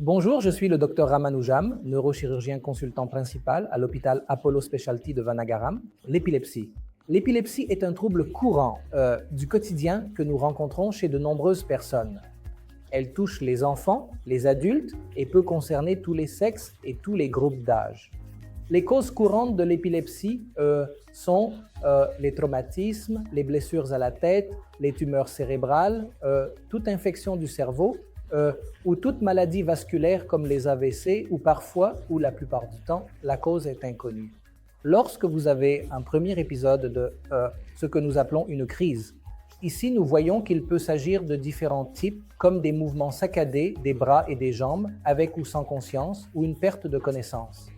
Bonjour, je suis le Dr Ramanujan, neurochirurgien consultant principal à l'hôpital Apollo Specialty de Vanagaram. L'épilepsie. L'épilepsie est un trouble courant du quotidien que nous rencontrons chez de nombreuses personnes. Elle touche les enfants, les adultes et peut concerner tous les sexes et tous les groupes d'âge. Les causes courantes de l'épilepsie sont les traumatismes, les blessures à la tête, les tumeurs cérébrales, toute infection du cerveau ou toute maladie vasculaire comme les AVC ou parfois, ou la plupart du temps, la cause est inconnue. Lorsque vous avez un premier épisode de ce que nous appelons une crise, ici nous voyons qu'il peut s'agir de différents types comme des mouvements saccadés des bras et des jambes avec ou sans conscience ou une perte de connaissance.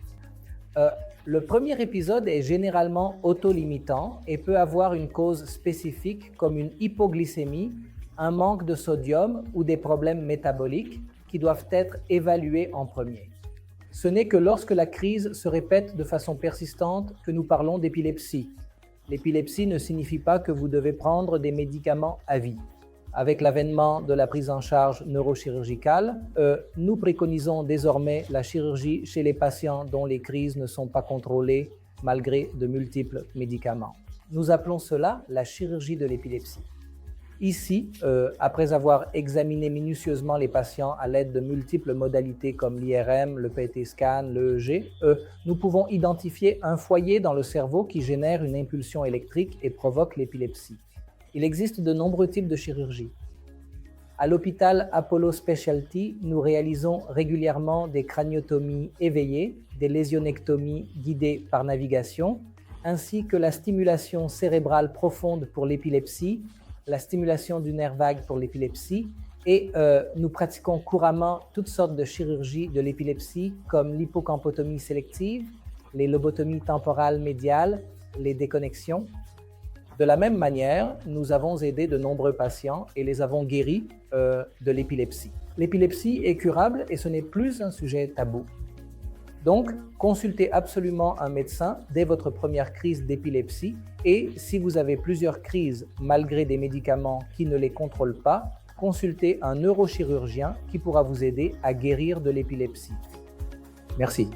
Le premier épisode est généralement auto-limitant et peut avoir une cause spécifique comme une hypoglycémie, un manque de sodium ou des problèmes métaboliques qui doivent être évalués en premier. Ce n'est que lorsque la crise se répète de façon persistante que nous parlons d'épilepsie. L'épilepsie ne signifie pas que vous devez prendre des médicaments à vie. Avec l'avènement de la prise en charge neurochirurgicale, nous préconisons désormais la chirurgie chez les patients dont les crises ne sont pas contrôlées malgré de multiples médicaments. Nous appelons cela la chirurgie de l'épilepsie. Ici, après avoir examiné minutieusement les patients à l'aide de multiples modalités comme l'IRM, le PET scan, l'EEG, nous pouvons identifier un foyer dans le cerveau qui génère une impulsion électrique et provoque l'épilepsie. Il existe de nombreux types de chirurgie. À l'hôpital Apollo Specialty, nous réalisons régulièrement des craniotomies éveillées, des lésionectomies guidées par navigation, ainsi que la stimulation cérébrale profonde pour l'épilepsie, la stimulation du nerf vague pour l'épilepsie et nous pratiquons couramment toutes sortes de chirurgies de l'épilepsie comme l'hippocampotomie sélective, les lobotomies temporales médiales, les déconnexions. De la même manière, nous avons aidé de nombreux patients et les avons guéris de l'épilepsie. L'épilepsie est curable et ce n'est plus un sujet tabou. Donc, consultez absolument un médecin dès votre première crise d'épilepsie et si vous avez plusieurs crises malgré des médicaments qui ne les contrôlent pas, consultez un neurochirurgien qui pourra vous aider à guérir de l'épilepsie. Merci.